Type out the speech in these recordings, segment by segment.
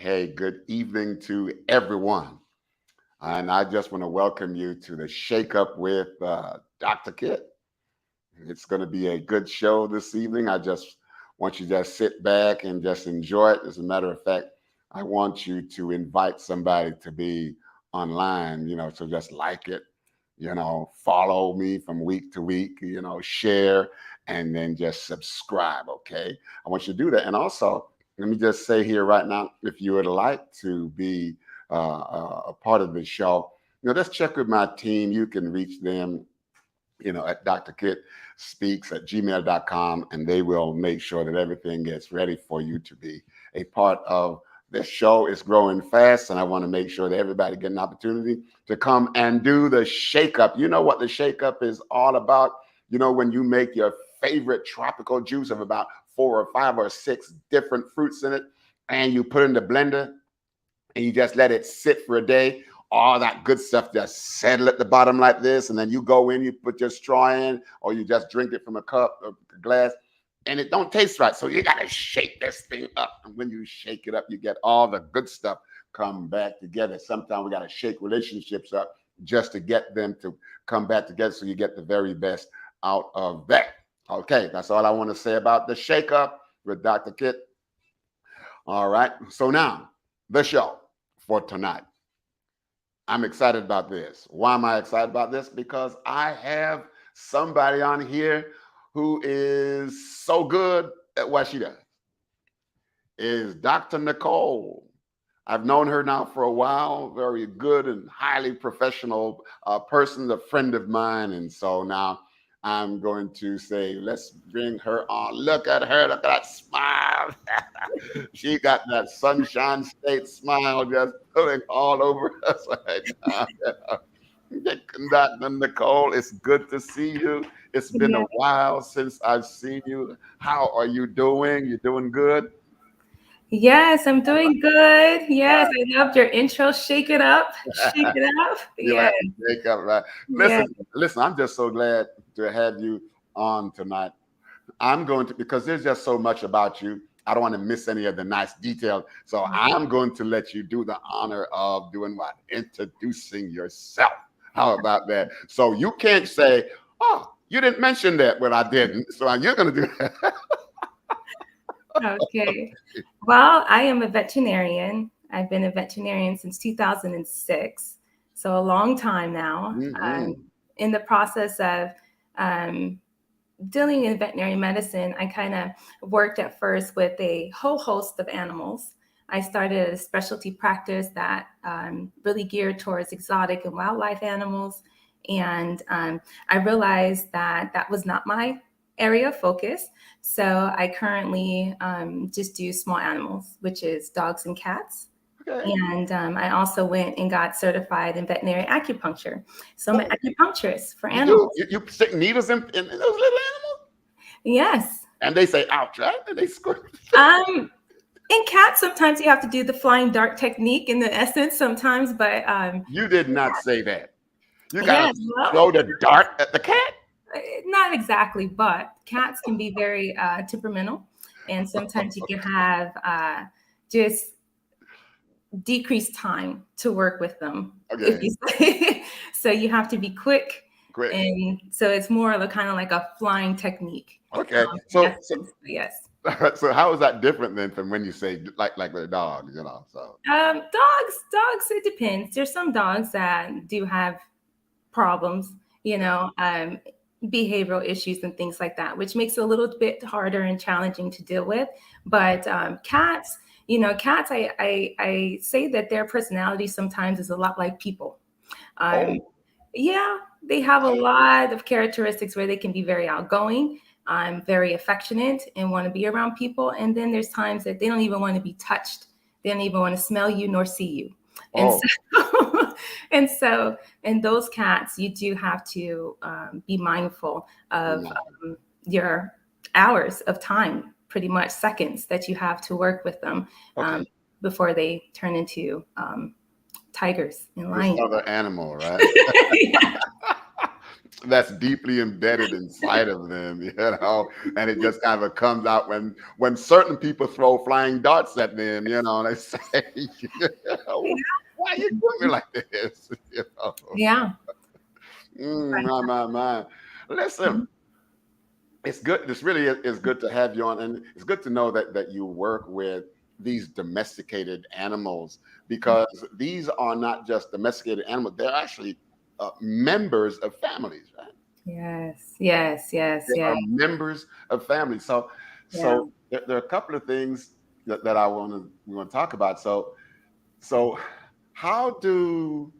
hey, good evening to everyone. And I just want to welcome you to the Shake Up with Dr. Kit. It's going to be a good show this evening. I just want you to just sit back and just enjoy it. As a matter of fact, I want you to invite somebody to be online, so just like it, follow me from week to week, share, and then just subscribe, okay? I want you to do that. And also, let me just say here right now, if you would like to be a part of the show, just check with my team. You can reach them at drkitspeaks@gmail.com, and they will make sure that everything gets ready for you to be a part of this show. Is growing fast, and I want to make sure that everybody get an opportunity to come and do the shake up. You know what the shake up is all about? When you make your favorite tropical juice of about 4 or 5 or 6 different fruits in it, and you put it in the blender, and you just let it sit for a day. All that good stuff just settle at the bottom like this, and then you go in, you put your straw in, or you just drink it from a cup or a glass, and it don't taste right. So you got to shake this thing up, and when you shake it up, you get all the good stuff come back together. Sometimes we got to shake relationships up just to get them to come back together, so you get the very best out of that. Okay, that's all I want to say about the shake up with Dr. Kit. All right, so now the show for tonight. I'm excited about this. Why am I excited about this? Because I have somebody on here who is so good at what she does. Is Dr. Nicole. I've known her now for a while. Very good and highly professional person, a friend of mine. And so now I'm going to say, let's bring her on. Look at her. Look at that smile. She got that Sunshine State smile just pulling all over us right now. Dr. Nicole, it's good to see you. It's been a while since I've seen you. How are you doing? You doing good? Yes, I'm doing good. Yes, I loved your intro. Shake it up. Shake it up. Yes. Shake up, right? Listen, I'm just so glad to have you on tonight. I'm going to, because there's just so much about you. I don't want to miss any of the nice details. So I'm going to let you do the honor of doing what? Introducing yourself. How about that? So you can't say, oh, you didn't mention that. Well, I didn't. So you're going to do that. Okay. Well, I am a veterinarian. I've been a veterinarian since 2006. So a long time now. In the process of dealing in veterinary medicine, I kind of worked at first with a whole host of animals. I started a specialty practice that really geared towards exotic and wildlife animals. And I realized that that was not my area of focus. So I currently just do small animals, which is dogs and cats. Okay. And I also went and got certified in veterinary acupuncture. So I'm an acupuncturist for animals. You stick needles in those little animals? Yes. And they say, ouch, right? And they squirt. In cats, sometimes you have to do the flying dart technique in the essence sometimes, but you did not say that. You got to throw the dart at the cat? Not exactly, but cats can be very temperamental, and sometimes you can have just decreased time to work with them. Okay. So you have to be quick. And so it's more of a kind of like a flying technique. Okay. Yes. So how is that different than from when you say like the dogs, So dogs, it depends. There's some dogs that do have problems, behavioral issues and things like that, which makes it a little bit harder and challenging to deal with. But cats, I say that their personality sometimes is a lot like people. Yeah, they have a lot of characteristics where they can be very outgoing, very affectionate, and want to be around people. And then there's times that they don't even want to be touched. They don't even want to smell you nor see you. And so in those cats, you do have to be mindful of your hours of time, pretty much seconds that you have to work with them before they turn into tigers and lions. This other animal, right? that's deeply embedded inside of them, and it just kind of comes out when certain people throw flying darts at them, and they say, why you doing me like this? Yeah. My. Listen, it's good. This really is good to have you on, and it's good to know that you work with these domesticated animals, because these are not just domesticated animals; they're actually members of families, right? Yes, yes, yes, They are yes. members of families. So, Yeah. there are a couple of things that we want to talk about. So how do,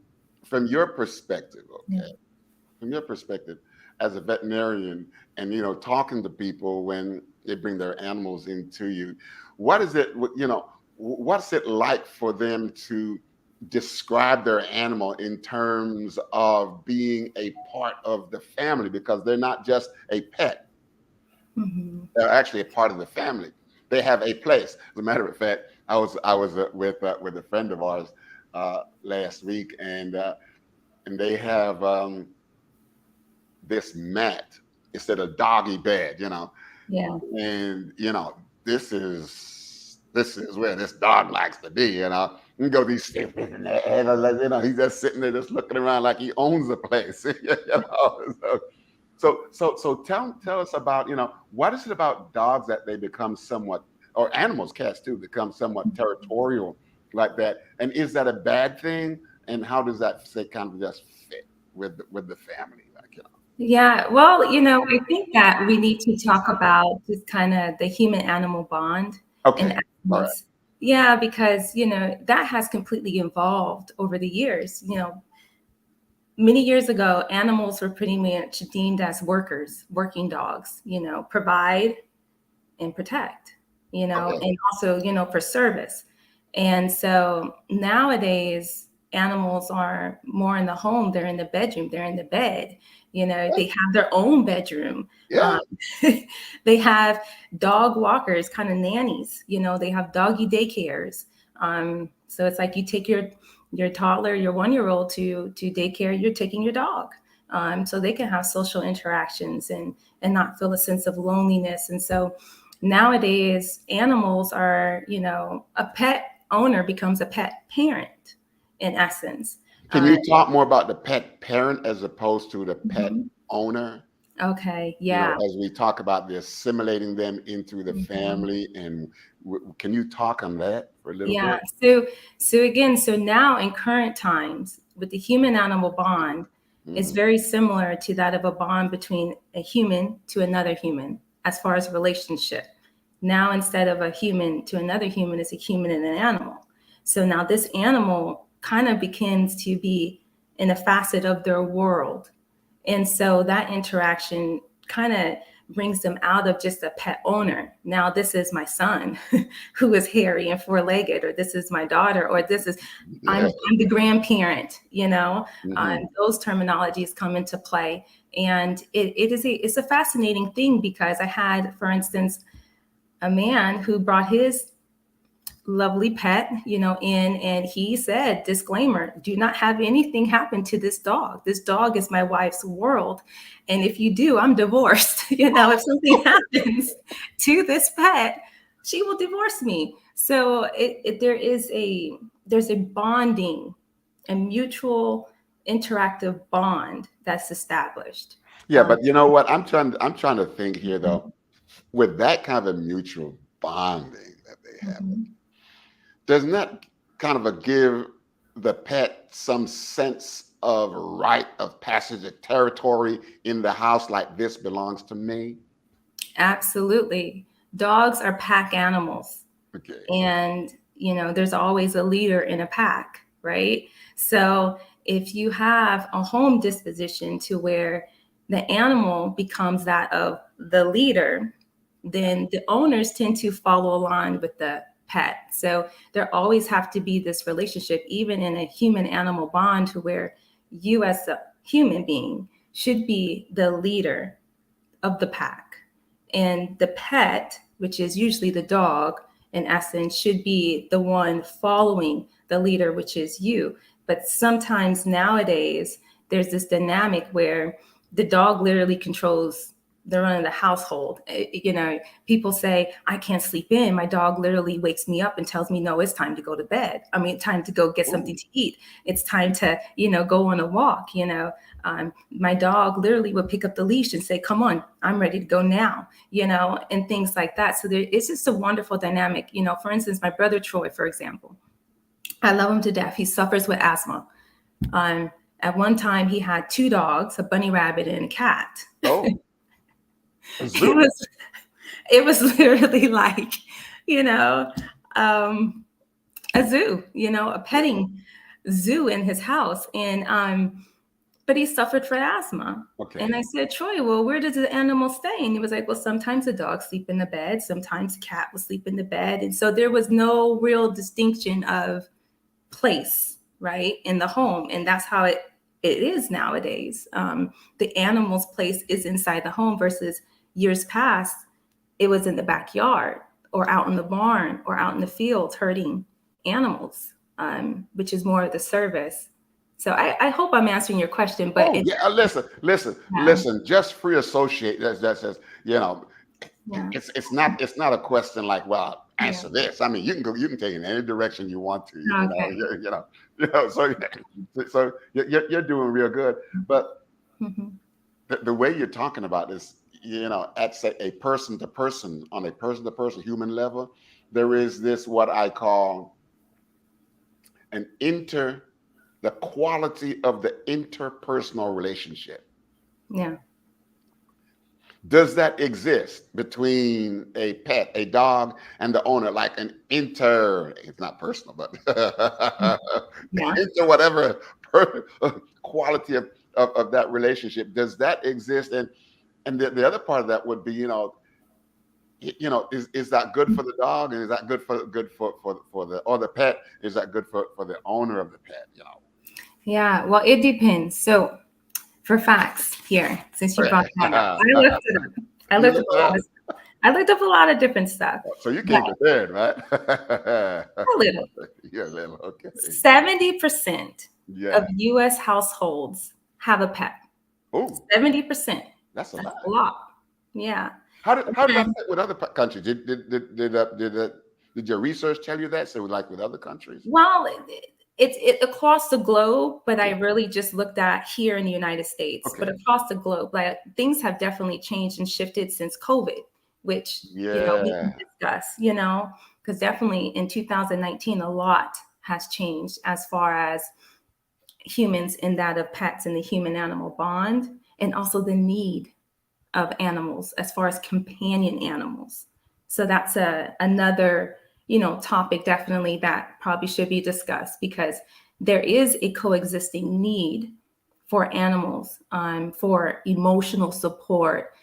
from your perspective, Yeah. okay, from your perspective as a veterinarian, and talking to people when they bring their animals into you, what is it, what's it like for them to describe their animal in terms of being a part of the family, because they're not just a pet, Mhm. they're actually a part of the family. They have a place. As a matter of fact, I was with a friend of ours last week, and they have this mat. It's at a doggy bed, Yeah. and this is where this dog likes to be, You go these steps in there, and he's just sitting there, just looking around like he owns the place, So tell us about, what is it about dogs that they become somewhat, or animals, cats too, become somewhat territorial like that, and is that a bad thing? And how does that say kind of just fit with the family, like? Yeah, well, I think that we need to talk about just kind of the human animal bond in Okay, all right. essence. Yeah, because, that has completely evolved over the years. Many years ago, animals were pretty much deemed as workers, working dogs, provide and protect, Okay. and also, for service. And so nowadays, animals are more in the home, they're in the bedroom, they're in the bed, they have their own bedroom. Yeah. Um, they have dog walkers, kind of nannies, they have doggy daycares. So it's like you take your toddler, your 1-year-old to daycare, you're taking your dog. So they can have social interactions and not feel a sense of loneliness. And so nowadays, animals are, a pet owner becomes a pet parent in essence. Can you talk more about the pet parent as opposed to the pet Mhm. owner? Okay, yeah. As we talk about the assimilating them into the Mhm. family, and can you talk on that for a little Yeah. bit? So now in current times, with the human animal bond, is Mhm. very similar to that of a bond between a human to another human as far as relationship. Now, instead of a human to another human, it's a human and an animal. So now this animal kind of begins to be in a facet of their world. And so that interaction kind of brings them out of just a pet owner. Now, this is my son who is hairy and four-legged, or this is my daughter, or this is, I'm, Yeah. I'm the grandparent, Mhm. those terminologies come into play. And it's a fascinating thing, because I had, for instance, a man who brought his lovely pet, in, and he said, disclaimer, do not have anything happen to this dog. This dog is my wife's world. And if you do, I'm divorced. If something happens to this pet, she will divorce me. So there's a bonding, a mutual interactive bond that's established. Yeah, but you know what? I'm trying to think here Mhm, though. With that kind of mutual bonding that they have, mhm. doesn't that kind of give the pet some sense of right of passage of territory in the house, like this belongs to me? Absolutely. Dogs are pack animals. Okay. And there's always a leader in a pack, right? So if you have a home disposition to where the animal becomes that of the leader, then the owners tend to follow along with the pet. So there always have to be this relationship, even in a human animal bond, to where you as a human being should be the leader of the pack. And the pet, which is usually the dog, in essence, should be the one following the leader, which is you. But sometimes nowadays, there's this dynamic where the dog literally controls the run of the household. People say, I can't sleep in. My dog literally wakes me up and tells me, no, it's time to go to bed. I mean, time to go get something to eat. It's time to, go on a walk. My dog literally would pick up the leash and say, come on, I'm ready to go now, and things like that. So it's just a wonderful dynamic. For instance, my brother Troy, for example, I love him to death. He suffers with asthma. At one time, he had 2 dogs, a bunny rabbit and a cat. Oh. It was literally like, a zoo, a petting zoo in his house. And but he suffered from asthma. Okay. And I said, Troy, well, where does the animal stay? And he was like, well, sometimes the dog sleep in the bed, sometimes the cat will sleep in the bed. And so there was no real distinction of place, right, in the home. And that's how it is nowadays. The animal's place is inside the home versus years past, it was in the backyard or out in the barn or out in the fields herding animals, which is more of the service. So I hope I'm answering your question. But listen. Just free associate. That's it's not a question like, well, answer this. I mean, you can take it in any direction you want to. So you're doing real good. But the way you're talking about this, at a person to person, on a person to person human level, there is this what I call the quality of the interpersonal relationship. Yeah. Does that exist between a pet, a dog, and the owner? Like it's not personal, but into whatever quality of that relationship. Does that exist? And the other part of that would be, is that good for the dog, and is that good for the pet? Is that good for the owner of the pet? Yeah, well, it depends. So for facts here, since you brought that up, I looked up a lot of different stuff. So you came prepared, right? A little. You're a little, okay. 70% of U.S. households have a pet. Oh, 70%. That's a lot. Yeah. How did that fit with other countries? Did your research tell you that? So like with other countries? Well, it's across the globe, but I really just looked at here in the United States. Okay. But across the globe, like things have definitely changed and shifted since COVID, which we can discuss, because definitely in 2019 a lot has changed as far as humans and that of pets and the human animal bond, and also the need of animals as far as companion animals. So that's another topic definitely that probably should be discussed, because there is a coexisting need for animals, for emotional support,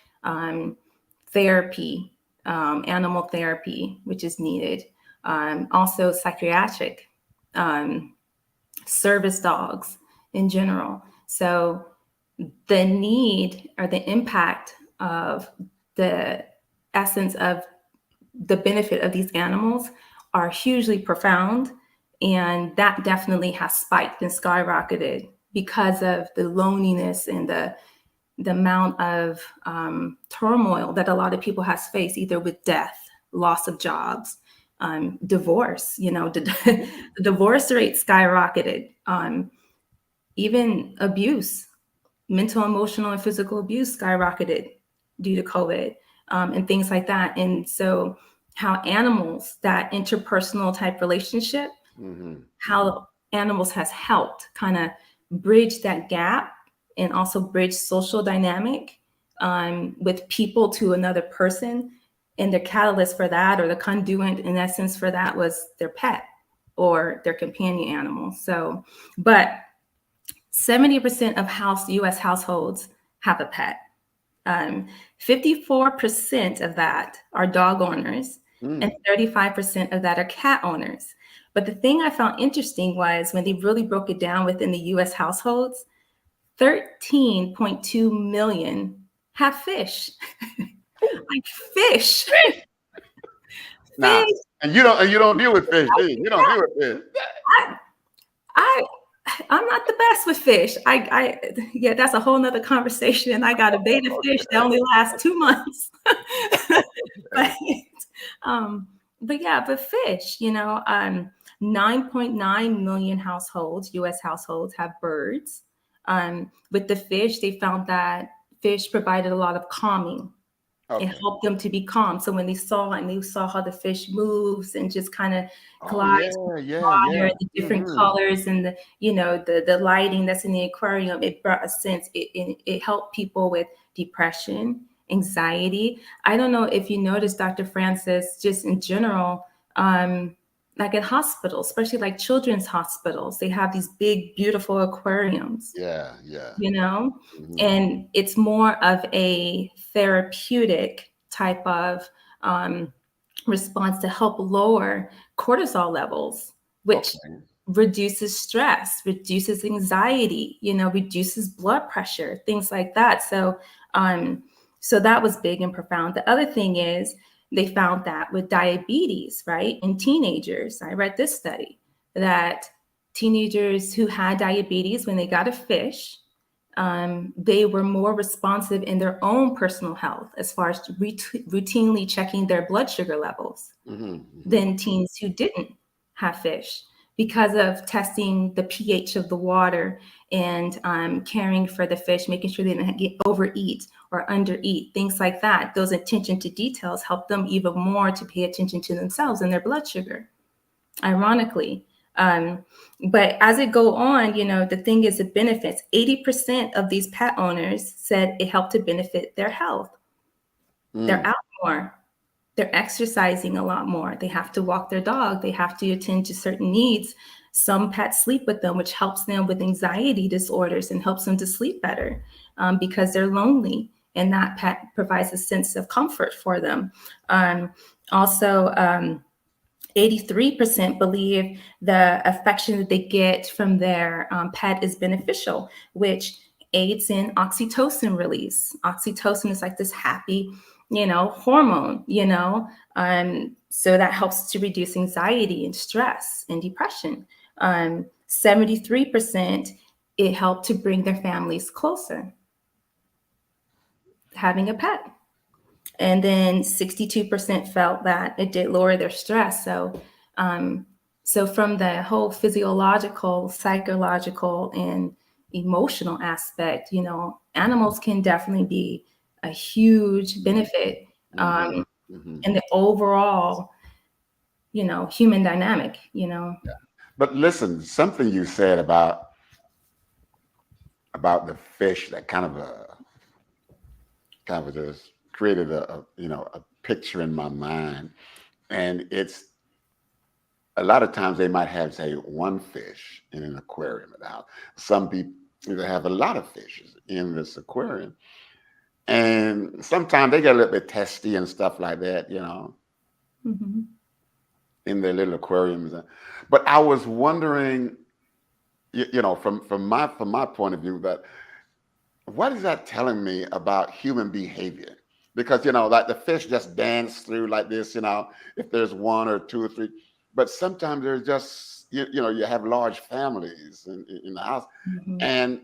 therapy, animal therapy, which is needed. Also psychiatric, service dogs in general. So the need or the impact of the essence of the benefit of these animals are hugely profound. And that definitely has spiked and skyrocketed because of the loneliness and the amount of turmoil that a lot of people has faced, either with death, loss of jobs, divorce. The divorce rate skyrocketed, even abuse, mental, emotional, and physical abuse skyrocketed due to COVID, and things like that. And so how animals, that interpersonal type relationship, how animals has helped kind of bridge that gap and also bridge social dynamic with people to another person. And the catalyst for that, or the conduit in essence for that, was their pet or their companion animal. So, but 70% of U.S. households have a pet. 54% of that are dog owners, and 35% of that are cat owners. But the thing I found interesting was when they really broke it down within the U.S. households, 13.2 million have fish. Like fish. Nah, and you don't deal with fish, do you? You don't deal with fish. I'm not the best with fish. Yeah, that's a whole nother conversation. I got a beta fish that only lasts 2 months. but, um, but yeah, but fish, 9.9 million households, US households have birds. With the fish, they found that fish provided a lot of calming. It Okay. helped them to be calm. So when they saw how the fish moves and just kind of Oh glides yeah, yeah, water, yeah. the different Hmm. colors and the lighting that's in the aquarium, it brought a sense. It helped people with depression, anxiety. I don't know if you noticed, Dr. Francis, just in general, like at hospitals, especially like children's hospitals, they have these big, beautiful aquariums, Yeah, yeah. you know, Hmm. and it's more of a therapeutic type of um, response to help lower cortisol levels, which Okay. reduces stress, reduces anxiety, reduces blood pressure, things like that. Um, so that was big and profound. The other thing is they found that with diabetes, right, in teenagers, I read this study that teenagers who had diabetes when they got a fish, they were more responsive in their own personal health as far as routinely checking their blood sugar levels Hmm. Hmm. than teens who didn't have fish because of testing the pH of the water and caring for the fish, making sure they didn't get overeat or undereat, things like that. Those attention to details help them even more to pay attention to themselves and their blood sugar, ironically. Um, but as it go on, the thing is the benefits. 80% of these pet owners said it helped to benefit their health. They're Mm. out more. They're exercising a lot more. They have to walk their dog. They have to attend to certain needs. Some pets sleep with them, which helps them with anxiety disorders and helps them to sleep better because they're lonely. And that pet provides a sense of comfort for them. Um, also, 83% believe the affection that they get from their pet is beneficial, which aids in oxytocin release. Oxytocin is like this happy, hormone, so that helps to reduce anxiety and stress and depression. 73%, it helped to bring their families closer, having a pet. And then 62% felt that it did lower their stress. Um, so from the whole physiological, psychological, and emotional aspect, animals can definitely be a huge benefit Hmm. um, Hmm. in the overall, human dynamic. But listen, something you said about the fish that kind of just created a picture in my mind, and it's a lot of times they might have, say, one fish in an aquarium at the house. Some people have a lot of fishes in this aquarium, and sometimes they get a little bit testy and stuff like that, Mhm. in their little aquariums. But I was wondering, from my point of view, that what is that telling me about human behavior? Because like the fish just dance through like this, if there's one or two or three, but sometimes there's just you have large families in the house, Mhm. and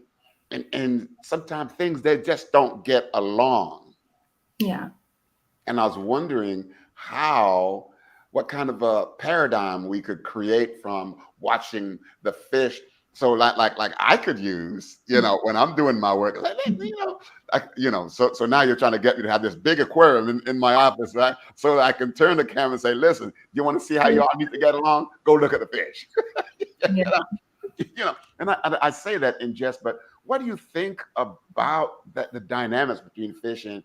and sometimes things they just don't get along. Yeah. And I was wondering what kind of a paradigm we could create from watching the fish. So like I could use, when I'm doing my work, so now you're trying to get me to have this big aquarium in my office, right? So that I can turn the camera and say, listen, you want to see how y'all need to get along? Go look at the fish. Yeah. And I say that in jest, but what do you think about the dynamics between fish and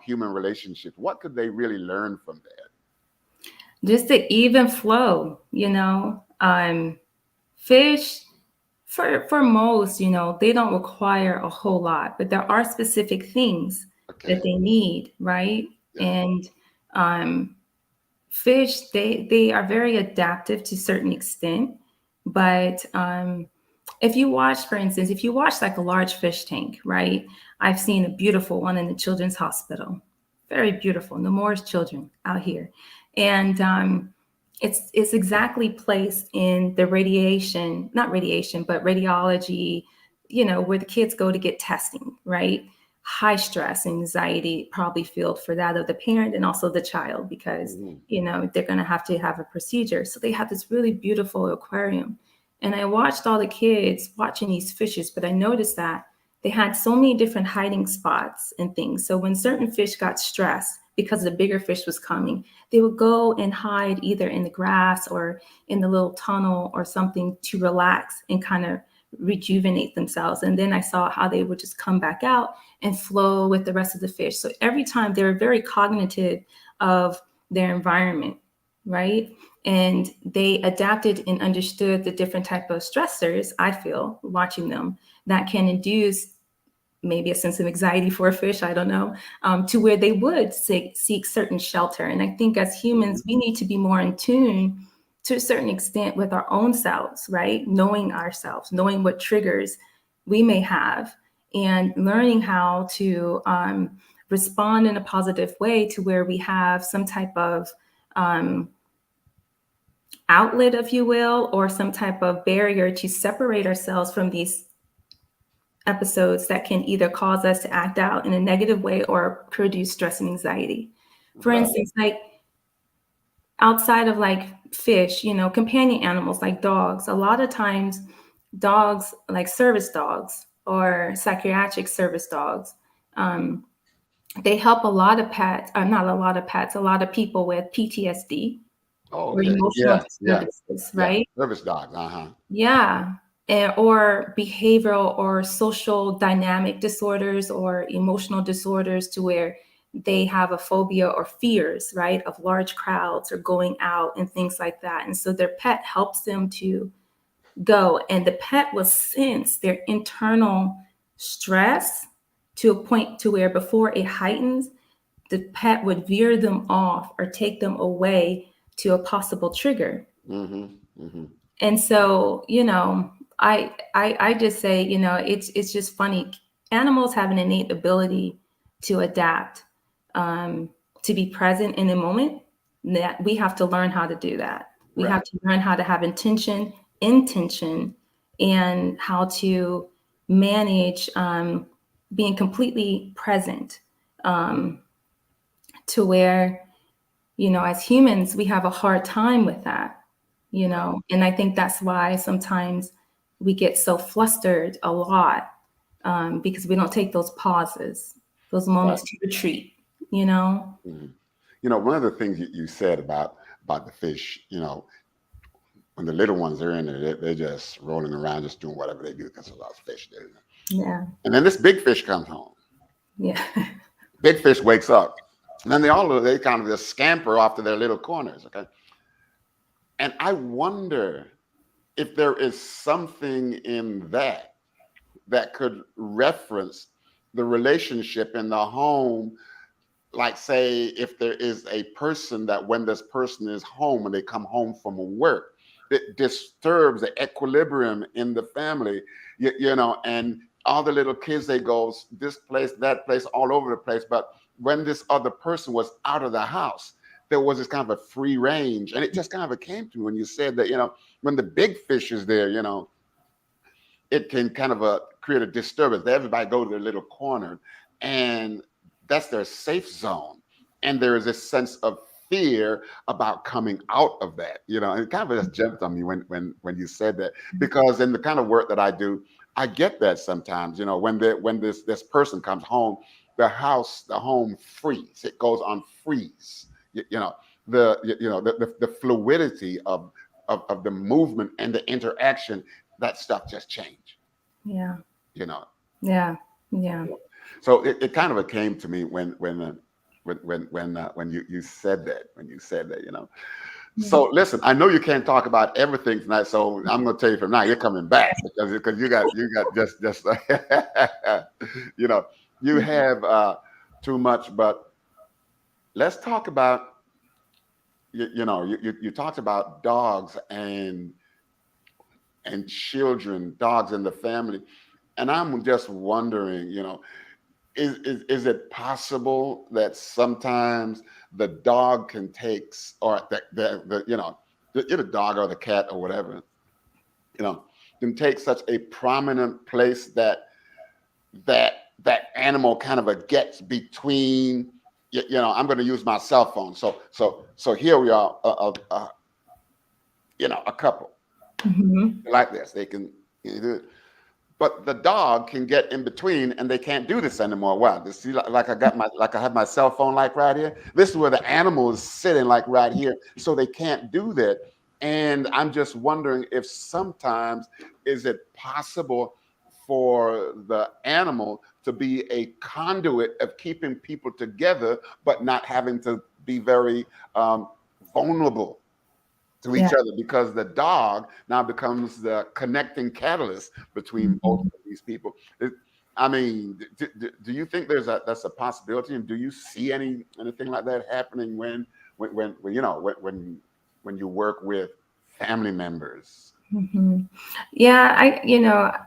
human relationships? What could they really learn from that? Just the even flow, fish for most, they don't require a whole lot, but there are specific things that Okay. they need, right? Yeah. And um, fish, they are very adaptive to a certain extent, but if you watch like a large fish tank, right? I've seen a beautiful one in the children's hospital, very beautiful. Nemours children out here, and It's exactly placed in the radiation, not radiation, but radiology, where the kids go to get testing, right? High stress, anxiety, probably filled for that of the parent and also the child, because, Mhm. they're going to have a procedure. So they have this really beautiful aquarium. And I watched all the kids watching these fishes, but I noticed that they had so many different hiding spots and things. So when certain fish got stressed because the bigger fish was coming, they would go and hide either in the grass or in the little tunnel or something to relax and kind of rejuvenate themselves. And then I saw how they would just come back out and flow with the rest of the fish. So every time they were very cognitive of their environment, right? And they adapted and understood the different type of stressors, I feel, watching them, that can induce maybe a sense of anxiety for a fish, I don't know, to where they would seek certain shelter. And I think as humans, Mhm. we need to be more in tune to a certain extent with our own selves, right? Knowing ourselves, knowing what triggers we may have, and learning how to respond in a positive way to where we have some type of um, outlet, if you will, or some type of barrier to separate ourselves from these episodes that can either cause us to act out in a negative way or produce stress and anxiety. For Right. instance, like outside of like fish, companion animals like dogs, a lot of times dogs, like service dogs or psychiatric service dogs, um, they help a lot of pets, not a lot of pets, a lot of people with PTSD Oh, or okay. emotional Yeah. Yeah. disturbances, Yeah. right? Service dogs. Uh-huh. Yeah. Or behavioral or social dynamic disorders or emotional disorders to where they have a phobia or fears, right, of large crowds or going out and things like that. And so their pet helps them to go. And the pet will sense their internal stress to a point to where before it heightens, the pet would veer them off or take them away to a possible trigger. Mm-hmm. Mm-hmm. And so, I just say, it's just funny. Animals have an innate ability to adapt, um, to be present in the moment. That we have to learn how to do that. We have Right. to learn how to have intention, and how to manage being completely present, um, to where, as humans, we have a hard time with that, Right. and I think that's why sometimes we get so flustered a lot, because we don't take those pauses, those Right. moments to retreat, you know? Mhm. One of the things you said about the fish, when the little ones are in there, they're just rolling around, just doing whatever they do because there's a lot of fish there. Yeah. And then this big fish comes home. Yeah. Big fish wakes up. And then they kind of just scamper off to their little corners. Okay. And I wonder if there is something in that could reference the relationship in the home. Like, say, if there is a person that when this person is home, when they come home from work, it disturbs the equilibrium in the family, and all the little kids, they go this place, that place, all over the place. But when this other person was out of the house, there was this kind of a free range. And it just kind of came to me when you said that, when the big fish is there, it can kind of create a disturbance. Everybody go to their little corner, and that's their safe zone. And there is a sense of fear about coming out of that. And it kind of just jumped on me when you said that, because in the kind of work that I do, I get that sometimes. When this person comes home, the home freeze. It goes on freeze. The fluidity of the movement and the interaction, that stuff just changed, Yeah. you know. Yeah. Yeah. So it kind of came to me when you said that. Yeah. So listen, I know you can't talk about everything tonight, so I'm going to tell you from now you're coming back, because you got just you know you have too much. But let's talk about you talked about dogs and children, dogs in the family. And I'm just wondering, is it possible that sometimes the dog can take, or the the dog or the cat or whatever, can take such a prominent place that that animal kind of gets between. I'm going to use my cell phone. So here we are, a couple Mhm. like this. They can do it. But the dog can get in between, and they can't do this anymore. Wow, this see, like I have my cell phone like right here. This is where the animal is sitting like right here, so they can't do that. And I'm just wondering if sometimes is it possible for the animal to be a conduit of keeping people together, but not having to be very vulnerable to each Yeah. other, because the dog now becomes the connecting catalyst between both Mhm. of these people. I mean, do you think that's a possibility, and do you see anything like that happening when you work with family members? Mhm. Yeah,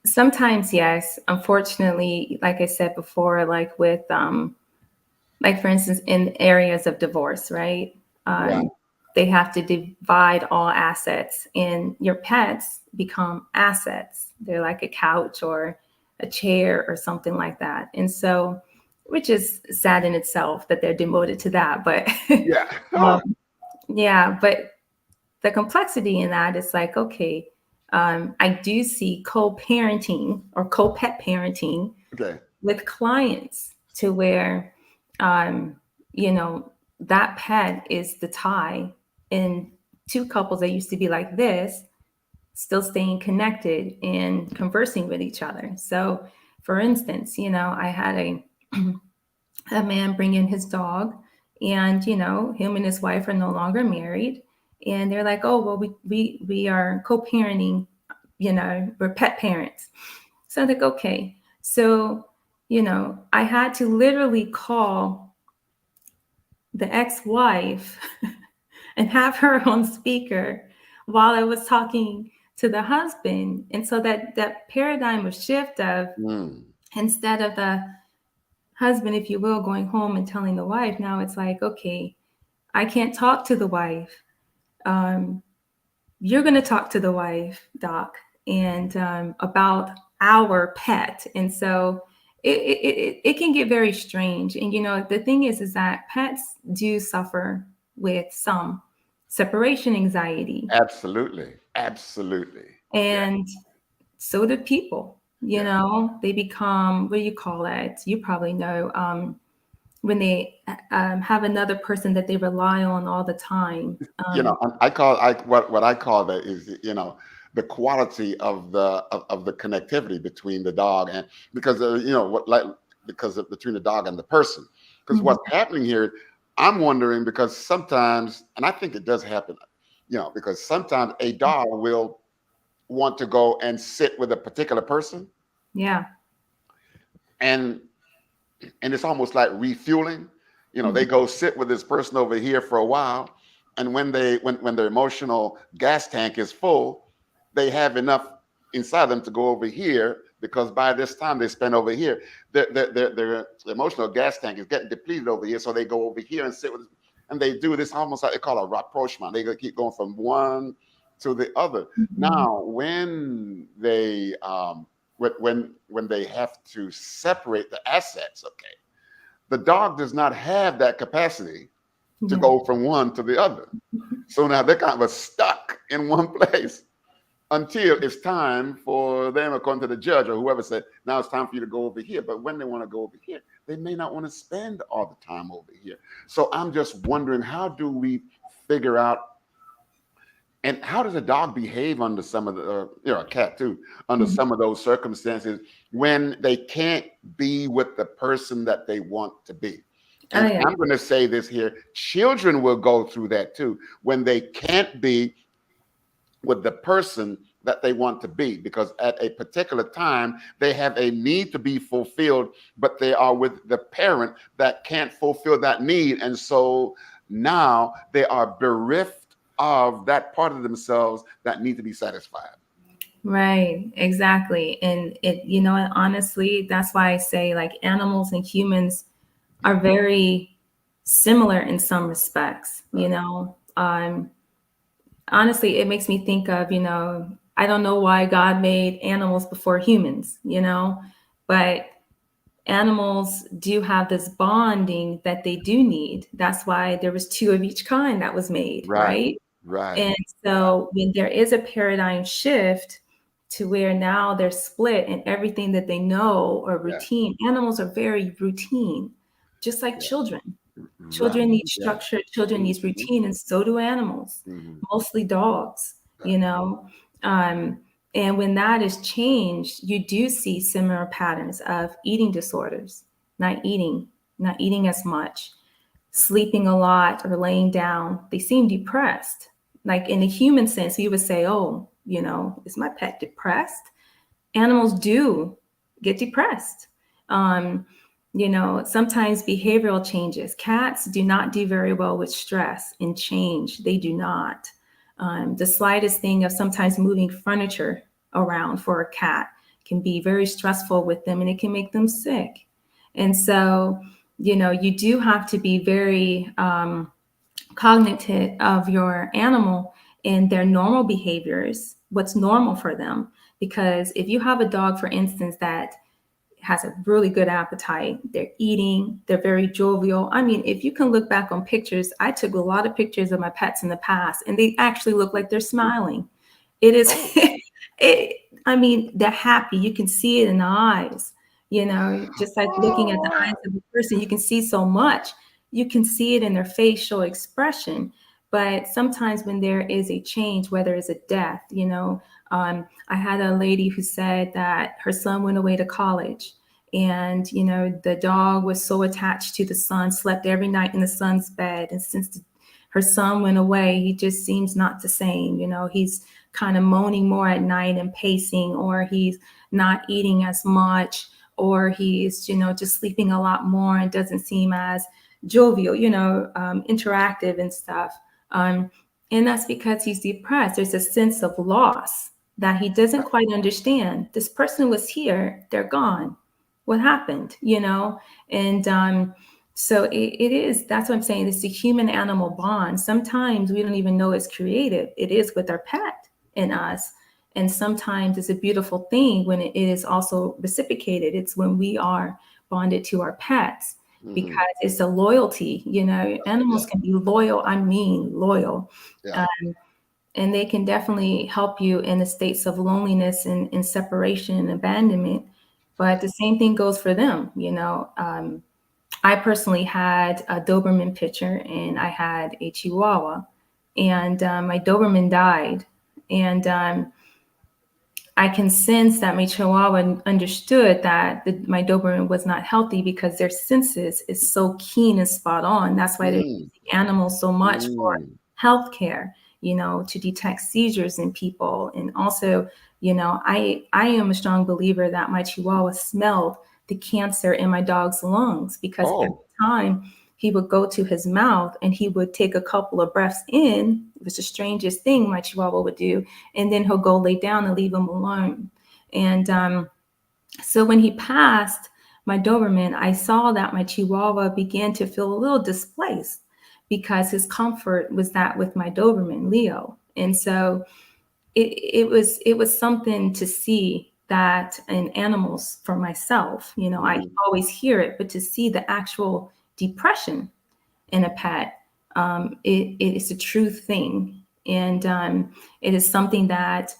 sometimes yes. Unfortunately, like I said before, like with like for instance, in areas of divorce, right? Right. Um, they have to divide all assets, and your pets become assets. They're like a couch or a chair or something like that. And so, which is sad in itself that they're demoted to that. But Yeah. um, yeah, but the complexity in that is like, okay, I do see co-parenting or co-pet parenting Okay. with clients to where um, you know that pet is the tie in two couples that used to be like this still staying connected and conversing with each other. So for instance, I had a man bring in his dog, and him and his wife are no longer married, and they're like, oh well, we are co-parenting, we're pet parents. So I'm like, okay. So, I had to literally call the ex-wife and have her on speaker while I was talking to the husband. And so that paradigm of shift of, Mm. instead of the husband, if you will, going home and telling the wife, now it's like, okay, I can't talk to the wife. Um, you're going to talk to the wife, Doc, and about our pet. And so it can get very strange. And the thing is that pets do suffer with some separation anxiety, Absolutely. Absolutely. Yeah. and so do people. Yeah. They become, what do you call it? You probably know, when they have another person that they rely on all the time. What I call that is, the quality of the connectivity between the dog and, because between the dog and the person, because Mhm. what's happening here, I'm wondering, because sometimes, and I think it does happen, because sometimes a dog will want to go and sit with a particular person, Yeah. and it's almost like refueling. They Mhm. go sit with this person over here for a while, and when their emotional gas tank is full, they have enough inside them to go over here, because by this time they spend over here, their emotional gas tank is getting depleted over here, so they go over here and sit with, and they do this almost like they call a rapprochement. They keep going from one to the other. Mhm. Now, when they have to separate the assets, okay, the dog does not have that capacity to Yeah. go from one to the other. So now they're kind of stuck in one place until it's time for them, according to the judge or whoever, said, now it's time for you to go over here. But when they want to go over here, they may not want to spend all the time over here. So I'm just wondering, how do we figure out, and how does a dog behave under some of the, a cat too, under Mhm. some of those circumstances when they can't be with the person that they want to be? Oh And yeah. I'm going to say this here: children will go through that too when they can't be with the person that they want to be, because at a particular time they have a need to be fulfilled, but they are with the parent that can't fulfill that need. And so now they are bereft of that part of themselves that need to be satisfied. Right, exactly. And honestly, that's why I say like animals and humans are very similar in some respects. Right. honestly, it makes me think of, I don't know why God made animals before humans, but animals do have this bonding that they do need. That's why there was two of each kind that was made, Right, right? right. And so when there is a paradigm shift to where now they're split and everything that they know or Yeah, routine, animals are very routine, just like yeah. children. Right. Children need Yeah. structure, children Hmm. need routine, and so do animals, Hmm. mostly dogs, Yeah. Um, and when that is changed, you do see similar patterns of eating disorders, not eating, not eating as much, sleeping a lot or laying down. They seem depressed. Like in a human sense, you would say, oh, is my pet depressed? Animals do get depressed. Um, sometimes behavioral changes. Cats do not do very well with stress and change. They do not. The slightest thing of sometimes moving furniture around for a cat can be very stressful with them and it can make them sick. And so, you do have to be very cognitive of your animal and their normal behaviors, what's normal for them. Because if you have a dog, for instance, that has a really good appetite, they're eating, they're very jovial. I mean, if you can look back on pictures, I took a lot of pictures of my pets in the past, and they actually look like they're smiling. It is, Oh. it, I mean, they're happy. You can see it in the eyes, just like looking at the Oh. eyes of a person, you can see so much. You can see it in their facial expression. But sometimes when there is a change, whether it's a death, I had a lady who said that her son went away to college and the dog was so attached to the son, slept every night in the son's bed, and since her son went away, he just seems not the same. He's kind of moaning more at night and pacing, or he's not eating as much, or he's just sleeping a lot more and doesn't seem as jovial, interactive and stuff. um, and that's because he's depressed. There's a sense of loss that he doesn't quite understand. This person was here, they're gone. What happened? And so it is, that's what I'm saying. It's a human animal bond. Sometimes we don't even know it's creative. It is with our pet and us. And sometimes it's a beautiful thing when it is also reciprocated. It's when we are bonded to our pets because Hmm. it's a loyalty. Yeah. Animals can be loyal. I mean, loyal. Yeah. Um, and they can definitely help you in the states of loneliness and separation and abandonment. But the same thing goes for them. I personally had a Doberman Pinscher and I had a Chihuahua, and my Doberman died. And I can sense that my Chihuahua understood that my Doberman was not healthy because their senses is so keen and spot on. That's why they're Mm. using animals so much for Mm. healthcare, to detect seizures in people. And also, I am a strong believer that my Chihuahua smelled the cancer in my dog's lungs because every Oh. time he would go to his mouth and he would take a couple of breaths in, it was the strangest thing my Chihuahua would do, and then he'll go lay down and leave him alone. And so when he passed, my Doberman, I saw that my Chihuahua began to feel a little displaced because his comfort was that with my Doberman, Leo. And so it was something to see that in animals for myself. I Hmm. always hear it, but to see the actual depression in a pet, it is a true thing, and it is something that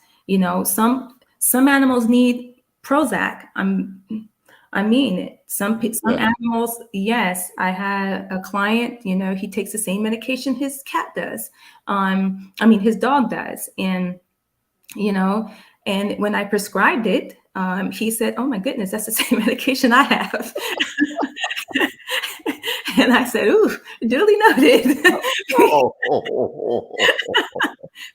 some animals need Prozac. I mean it. Some Yeah. animals, yes. I had a client. He takes the same medication his cat does. I mean his dog does, and you know, and when I prescribed it, he said, "Oh my goodness, that's the same medication I have." And I said, "Ooh, duly noted." Oh, oh, oh.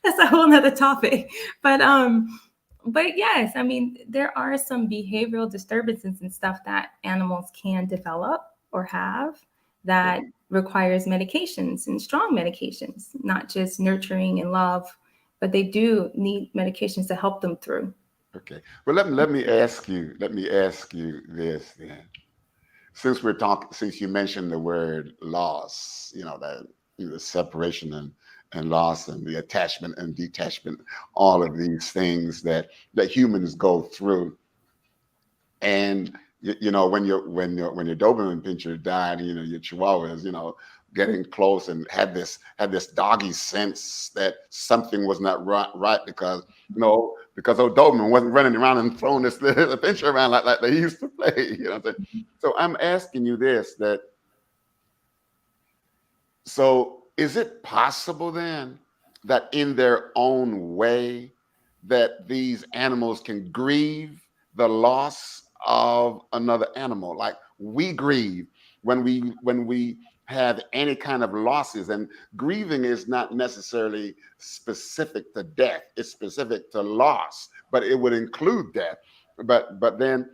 That's a whole nother topic. But yes, I mean, there are some behavioral disturbances and stuff that animals can develop or have Yeah. that requires medications and strong medications, not just nurturing and love, but they do need medications to help them through. Okay. Well, let me ask you this then. Since we're talking, since you mentioned the word loss, that separation and loss and the attachment and detachment, all of these things that humans go through. And you know, when your Doberman Pinscher died, you know, your Chihuahuas, you know, getting close and had this doggy sense that something was not right because because old Doberman wasn't running around and throwing this little Pinscher around like they used to play. You know what I'm saying? So I'm asking you this: that so is it possible then that in their own way that these animals can grieve the loss of another animal? Like we grieve when we have any kind of losses, and grieving is not necessarily specific to death, it's specific to loss, but it would include death. But then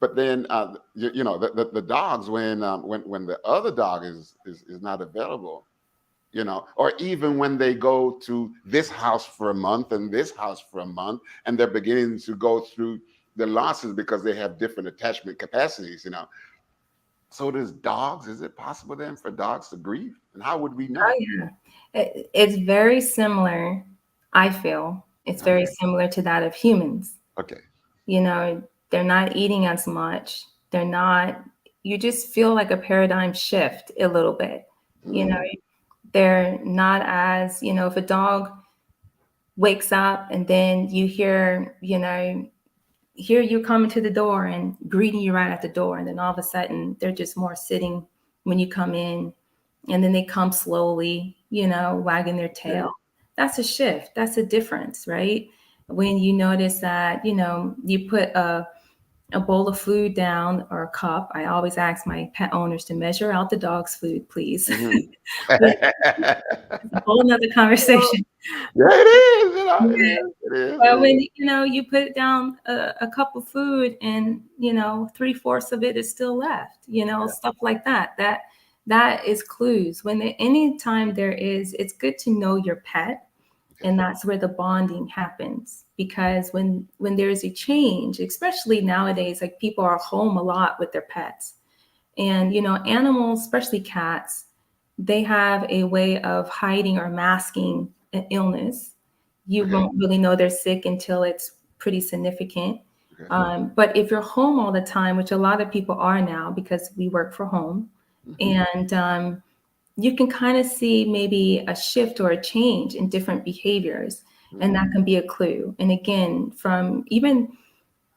you know, the dogs, when the other dog is not available, you know, or even when they go to this house for a month and this house for a month, and they're beginning to go through the losses because they have different attachment capacities, you know. So does dogs, is it possible then for dogs to grieve? And how would we Oh know? yeah, it's very similar. I feel it's very Okay. similar to that of humans. Okay. You know, they're not eating as much. They're not. You just feel like a paradigm shift a little bit. You know, Mm, they're not as, if a dog wakes up and then you hear, hear you coming to the door and greeting you right at the door, and then all of a sudden they're just more sitting when you come in, and then they come slowly, wagging their yeah. tail. That's a shift. That's a difference, right? When you notice that, you put a bowl of food down or a cup. I always ask my pet owners to measure out the dog's food, please. Mhm. But it's a whole nother conversation. Yeah, it is. You know, it Yeah. is. It is. But It when is. you put down a cup of food and 3/4 of it is still left, Yeah. stuff like that. That is clues. Anytime there is, it's good to know your pet, Okay. and that's where the bonding happens. Because when there's a change, especially nowadays, like people are home a lot with their pets, and animals, especially cats, they have a way of hiding or masking an illness. You Okay. won't really know they're sick until it's pretty significant. Okay. But if you're home all the time, which a lot of people are now because we work from home, Hmm. and you can kind of see maybe a shift or a change in different behaviors, and Hmm. that can be a clue. And again, from even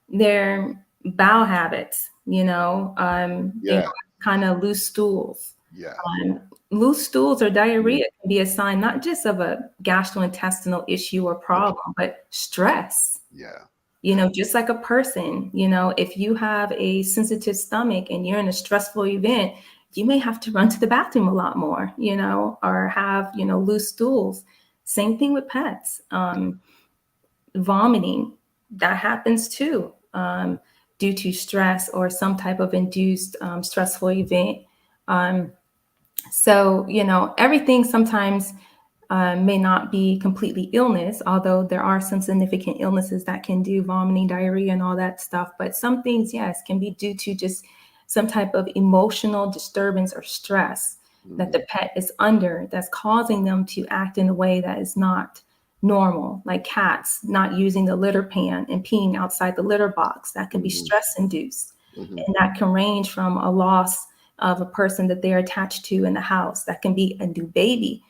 their bowel habits, they Yeah. kind of loose stools. Yeah. Um, Loose stools or Mhm. diarrhea can be a sign not just of a gastrointestinal issue or Okay. problem, but stress. Yeah. Yeah. Just like a person, if you have a sensitive stomach and you're in a stressful event, you may have to run to the bathroom a lot more, or have, loose stools. Same thing with pets. Vomiting, that happens too, due to stress or some type of induced stressful event. Um, so, everything sometimes may not be completely illness, although there are some significant illnesses that can do vomiting, diarrhea, and all that stuff. But some things, yes, can be due to just some type of emotional disturbance or stress that the Mhm. pet is under that's causing them to act in a way that is not normal, like cats not using the litter pan and peeing outside the litter box. That can be Mhm. stress induced. Mhm. And that can range from a loss of a person that they're attached to in the house. That can be a new baby,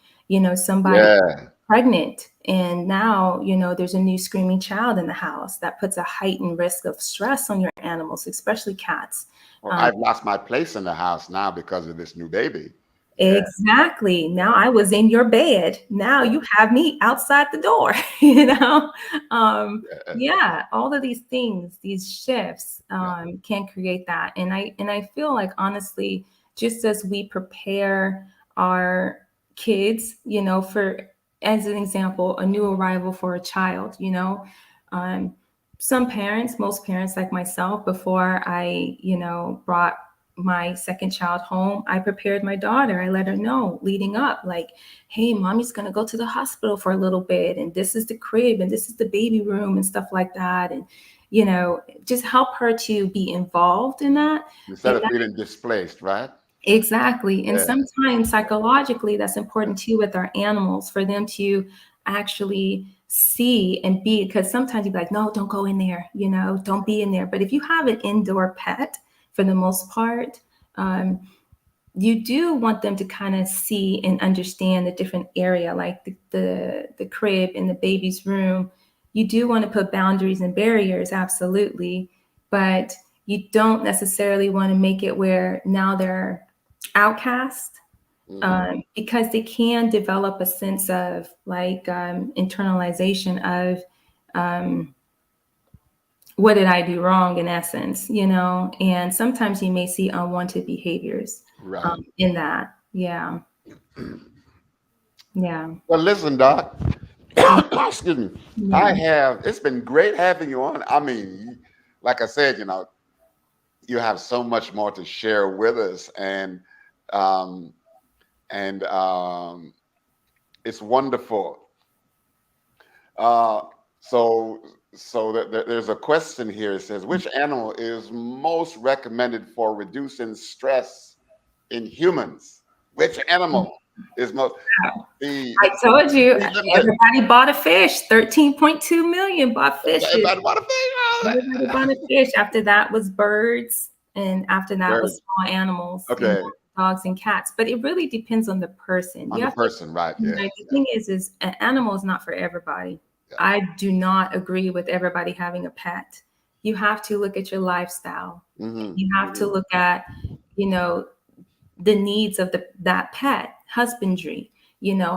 somebody Yeah. pregnant, and now there's a new screaming child in the house. That puts a heightened risk of stress on your animals, especially cats. Or um, I've lost my place in the house now because of this new baby. Yeah. exactly. Yeah. Now I was in your bed, now Yeah. you have me outside the door. you know Yeah. yeah, all of these things, these shifts, Yeah. can create that. And I feel like, honestly, just as we prepare our kids, for, as an example, a new arrival for a child, um, some parents, most parents like myself, before I brought my second child home, I prepared my daughter. I let her know leading up, like, hey, mommy's going to go to the hospital for a little bit, and this is the crib, and this is the baby room, and stuff like that. And just help her to be involved in that. Instead And of feeling displaced, right? Exactly. And Yeah. sometimes psychologically, that's important too with our animals for them to actually see and be, because sometimes you're like, no, don't go in there, don't be in there. But if you have an indoor pet, for the most part, um, you do want them to kind of see and understand the different area, like the crib in the baby's room. You do want to put boundaries and barriers, absolutely, but you don't necessarily want to make it where now they're outcast, because they can develop a sense of like internalization of what did I do wrong, in essence, and sometimes you may see unwanted behaviors Right. in that. Yeah. Yeah. Well, listen, Doc. Excuse me. Yeah. It's been great having you on. I mean, like I said, you have so much more to share with us, um, and it's wonderful. Uh, so, there's a question here. It says, which animal is most recommended for reducing stress in humans? Which animal is most the I told you, let me tell you, everybody bought a fish. 13.2 million bought fishes. everybody want to Everybody figure bought a fish. After that was birds, and after that out. was small animals, Okay, dogs and cats. But it really depends on the person. on You the have to, person, right? Yeah, the thing is an animal is not for everybody. yeah. I do not agree with everybody having a pet. You have to look at your lifestyle. Hmm. You have to look at, you know, the needs of that pet, husbandry,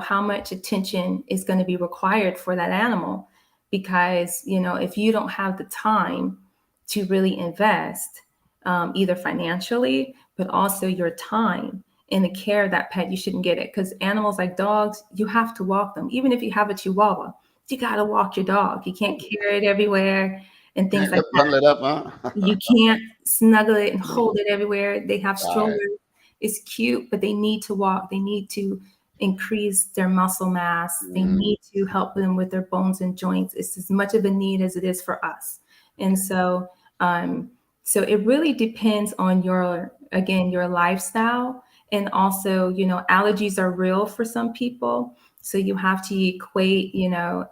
how much attention is going to be required for that animal. Because, if you don't have the time to really invest, either financially, but also your time in the care of that pet, you shouldn't get it. Because animals like dogs, you have to walk them. Even if you have a chihuahua, you got to walk your dog. You can't carry it everywhere and things Can't like just that. bundle it up, huh? You can't snuggle it and hold it everywhere. They have Right. strollers. It's cute, but they need to walk. They need to increase their muscle mass. They Mhm. need to help them with their bones and joints. It's as much of a need as it is for us. And um, so it really depends on your lifestyle. And also, allergies are real for some people. So you have to equate,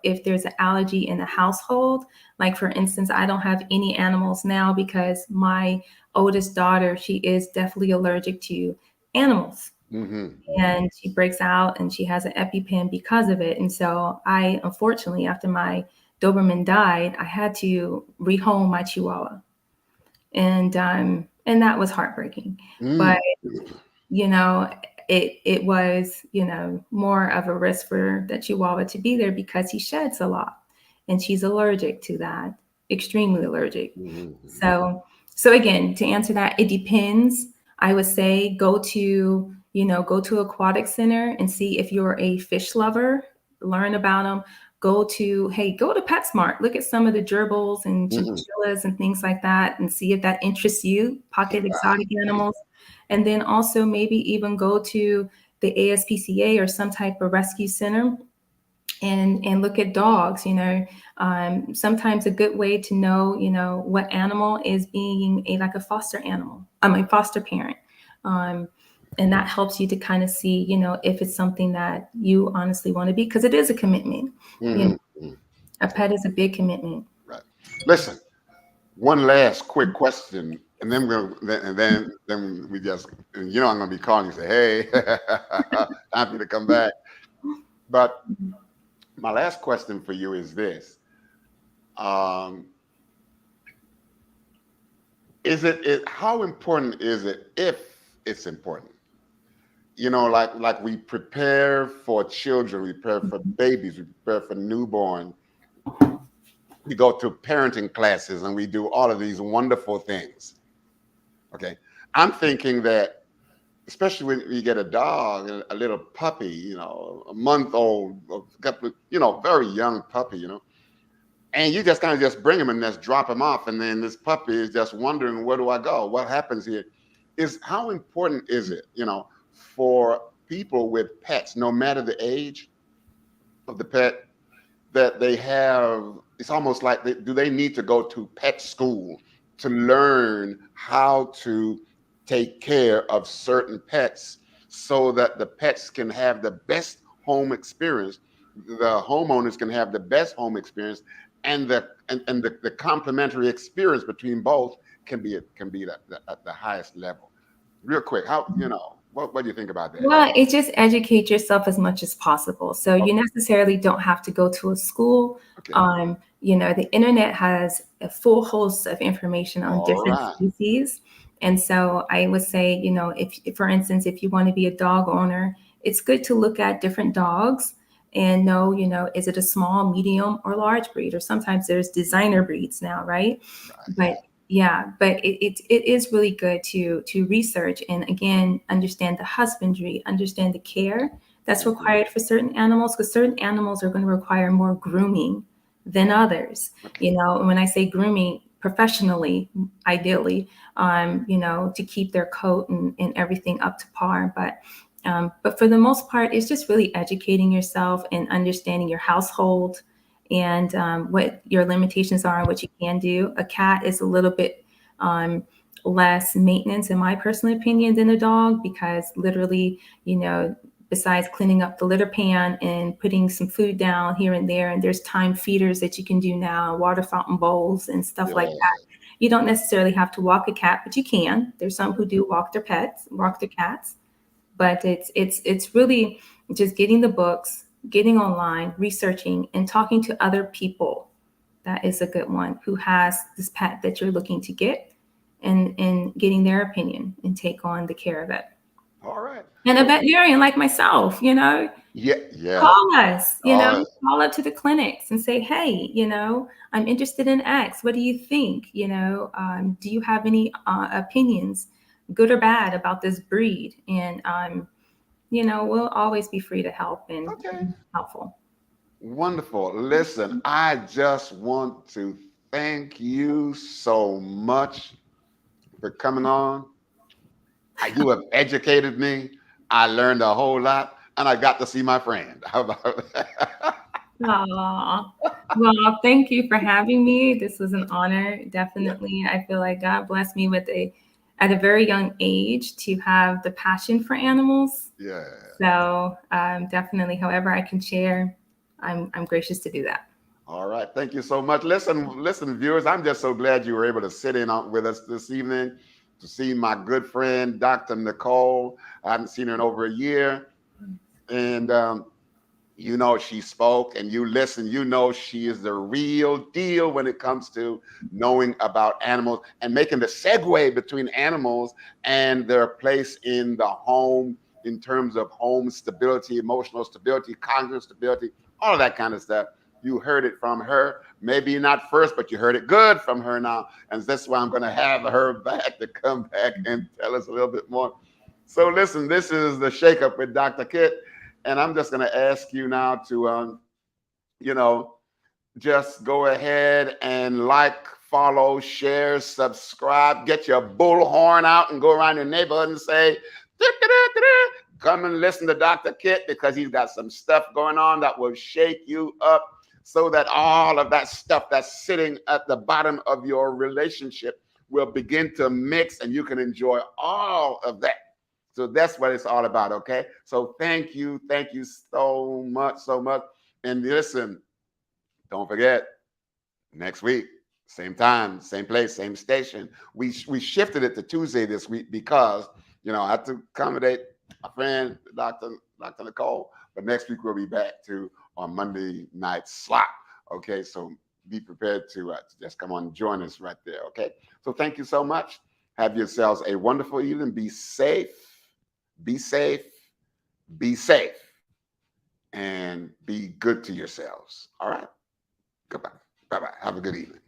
if there's an allergy in the household. Like, for instance, I don't have any animals now because my oldest daughter, she is definitely allergic to animals. Mhm. And she breaks out and she has an EpiPen because of it. And so I, unfortunately, after my Doberman died, I had to rehome my Chihuahua. And that was heartbreaking. Mm. But you know, it was, more of a risk for the Chihuahua to be there because he sheds a lot, and she's allergic to that, extremely allergic. Mhm. So again, to answer that, it depends. I would say go to aquatic center and see if you're a fish lover, learn about them. Go to PetSmart, look at some of the gerbils and Mhm. chinchillas and things like that, and see if that interests you, pocket exotic animals. And then also maybe even go to the ASPCA or some type of rescue center and look at dogs. Sometimes a good way to know what animal is being like a foster animal, I'm a foster parent. um, and that helps you to kind of see if it's something that you honestly want to be, because it is a commitment. you know, Mhm. Mhm. a pet is a big commitment. Right. Listen, one last quick question, and then then we just, and I'm gonna be calling you and say, hey, time for you to come back. But my last question for you is this: um, how important is it, if it's important? Like we prepare for children, we prepare for babies, we prepare for newborn. We go to parenting classes and we do all of these wonderful things. Okay. I'm thinking that, especially when you get a dog, a little puppy, a month old, a couple, very young puppy, and you just kind of just bring him and just drop him off. And then this puppy is just wondering, where do I go? What happens here? Is how important is it, for people with pets, no matter the age of the pet, that they have, it's almost like do they need to go to pet school to learn how to take care of certain pets so that the pets can have the best home experience, the homeowners can have the best home experience, and the complementary experience between both can be at the highest level. Real quick, how, what do you think about that? Well, it just educate yourself as much as possible. So you Okay. necessarily don't have to go to a school. Okay. The internet has a full host of information on All different right. species. And so I would say, if, for instance, if you want to be a dog owner, it's good to look at different dogs and know, is it a small, medium, or large breed? Or sometimes there's designer breeds now, right? Right. But yeah, but it is really good to research and again understand the husbandry, understand the care that's Mhm. required for certain animals, because certain animals are going to require more grooming than others. Okay. And when I say grooming professionally, ideally, to keep their coat and everything up to par. But for the most part, it's just really educating yourself and understanding your household and what your limitations are and what you can do. A cat is a little bit less maintenance, in my personal opinion, than a dog, because literally, besides cleaning up the litter pan and putting some food down here and there, and there's time feeders that you can do now, water fountain bowls and stuff like Yeah. that. You don't necessarily have to walk a cat, but you can. There's some who do walk their pets, walk their cats. But it's really just getting the books, getting online, researching, and talking to other people. That is a good one, who has this pet that you're looking to get, and getting their opinion and take on the care of it. All right. And a Well, veterinarian like myself, yeah, yeah. call us, All right. call up to the clinics and say, hey, I'm interested in X. What do you think? Do you have any opinions, good or bad, about this breed? And we'll always be free to help and Okay. be helpful. Wonderful. Listen, I just want to thank you so much for coming on. You have educated me. I learned a whole lot, and I got to see my friend. How about that? Aw. Well, thank you for having me. This was an honor. Definitely. I feel like God blessed me at a very young age, to have the passion for animals. Yeah. So definitely, however I can share, I'm gracious to do that. All right. Thank you so much. Listen, viewers, I'm just so glad you were able to sit in with us this evening to see my good friend, Dr. Nicole. I haven't seen her in over a year. And, she spoke and you listen, she is the real deal when it comes to knowing about animals and making the segue between animals and their place in the home in terms of home stability, emotional stability, cognitive stability, all of that kind of stuff. You heard it from her, maybe not first, but you heard it good from her now. And that's why I'm going to have her back to come back and tell us a little bit more. So listen, this is the Shake Up with Dr. Kit. And I'm just going to ask you now to, you know, just go ahead and like, follow, share, subscribe, get your bullhorn out and go around your neighborhood and say, "Da-da-da-da-da." Come and listen to Dr. Kit, because he's got some stuff going on that will shake you up, so that all of that stuff that's sitting at the bottom of your relationship will begin to mix and you can enjoy all of that. So that's what it's all about, okay? So thank you so much, so much. And listen, don't forget, next week, same time, same place, same station. We shifted it to Tuesday this week because, I have to accommodate my friend, Dr. Nicole. But next week we'll be back to our Monday night slot. Okay, so be prepared to just come on and join us right there. Okay, so thank you so much. Have yourselves a wonderful evening. Be safe, be safe, be safe, and be good to yourselves. All right. Goodbye. Bye bye. Have a good evening.